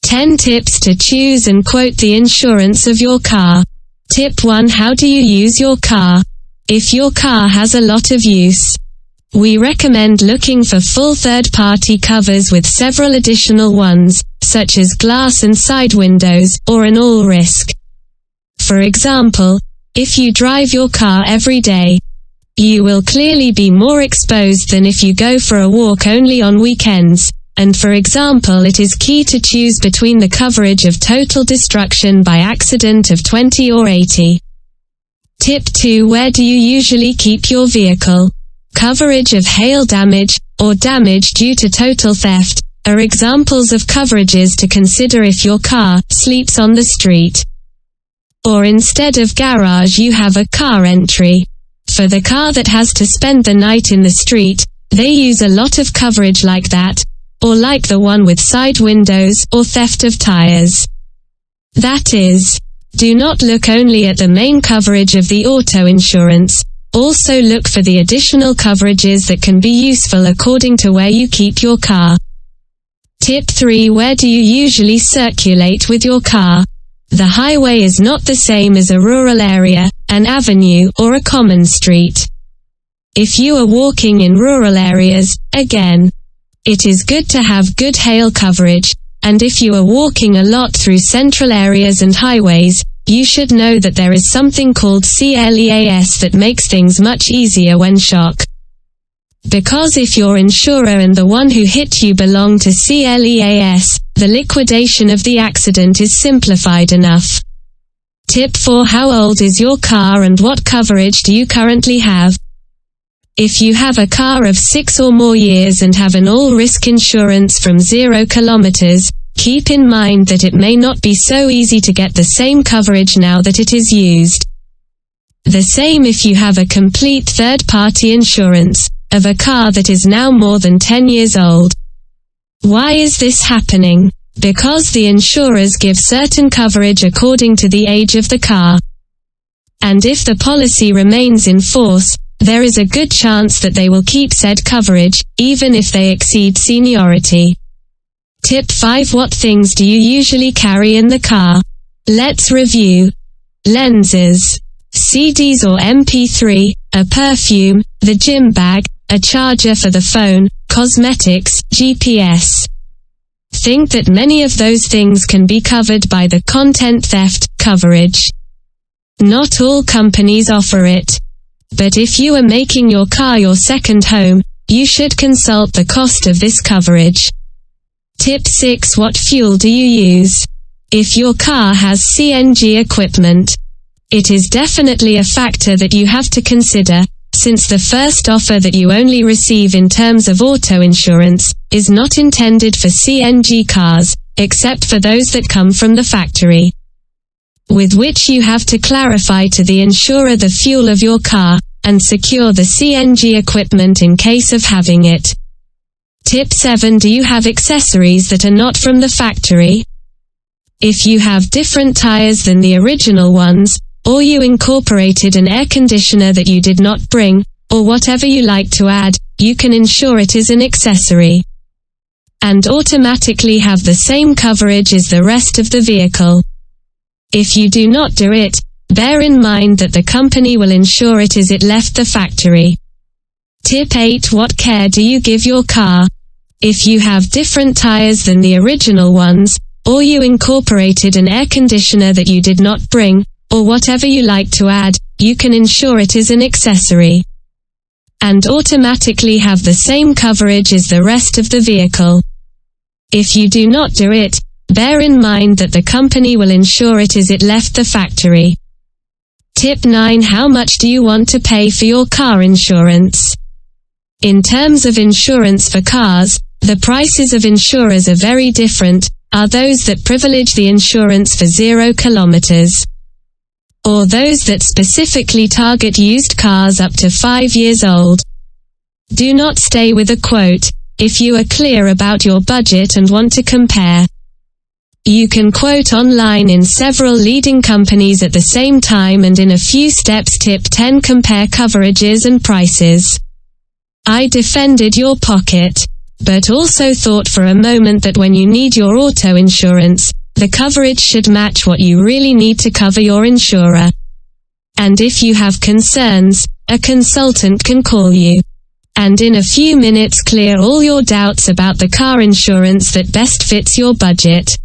10 tips to choose and quote the insurance of your car. Tip 1. How do you use your car? If your car has a lot of use, we recommend looking for full third-party covers with several additional ones, such as glass and side windows, or an all-risk. For example, if you drive your car every day, you will clearly be more exposed than if you go for a walk only on weekends, and for example it is key to choose between the coverage of total destruction by accident of 20 or 80. Tip 2. Where do you usually keep your vehicle? Coverage of hail damage, or damage due to total theft, are examples of coverages to consider if your car sleeps on the street. Or instead of garage you have a car entry. For the car that has to spend the night in the street, they use a lot of coverage like that, or like the one with side windows, or theft of tires. That is, do not look only at the main coverage of the auto insurance, also look for the additional coverages that can be useful according to where you keep your car. Tip 3. Where do you usually circulate with your car? The highway is not the same as a rural area, an avenue, or a common street. If you are walking in rural areas, again, it is good to have good hail coverage, and if you are walking a lot through central areas and highways, you should know that there is something called CLEAS that makes things much easier when shock. Because if your insurer and the one who hit you belong to CLEAS, the liquidation of the accident is simplified enough. Tip 4. How old is your car and what coverage do you currently have? If you have a car of 6 or more years and have an all-risk insurance from 0 kilometers, keep in mind that it may not be so easy to get the same coverage now that it is used. The same if you have a complete third-party insurance of a car that is now more than 10 years old. Why is this happening? Because the insurers give certain coverage according to the age of the car. And if the policy remains in force, there is a good chance that they will keep said coverage, even if they exceed seniority. Tip 5. What things do you usually carry in the car? Let's review. Lenses, CDs or MP3, a perfume, the gym bag, a charger for the phone, cosmetics, GPS. Think that many of those things can be covered by the content theft coverage. Not all companies offer it. But if you are making your car your second home, you should consult the cost of this coverage. Tip 6. What fuel do you use? If your car has CNG equipment, it is definitely a factor that you have to consider, since the first offer that you only receive in terms of auto insurance is not intended for CNG cars, except for those that come from the factory, with which you have to clarify to the insurer the fuel of your car, and secure the CNG equipment in case of having it. Tip 7. Do you have accessories that are not from the factory? If you have different tires than the original ones, or you incorporated an air conditioner that you did not bring, or whatever you like to add, you can insure it as an accessory, and automatically have the same coverage as the rest of the vehicle. If you do not do it, bear in mind that the company will insure it as it left the factory. Tip 8. What care do you give your car? If you have different tires than the original ones, or you incorporated an air conditioner that you did not bring, or whatever you like to add, you can insure it as an accessory, and automatically have the same coverage as the rest of the vehicle. If you do not do it, bear in mind that the company will insure it as it left the factory. Tip 9. How much do you want to pay for your car insurance? In terms of insurance for cars, the prices of insurers are very different, are those that privilege the insurance for 0 kilometers, or those that specifically target used cars up to 5 years old. Do not stay with a quote if you are clear about your budget and want to compare. You can quote online in several leading companies at the same time and in a few steps. Tip 10. Compare coverages and prices. I defended your pocket. but also thought for a moment that when you need your auto insurance, the coverage should match what you really need to cover your insurer. And if you have concerns, a consultant can call you. And in a few minutes clear all your doubts about the car insurance that best fits your budget.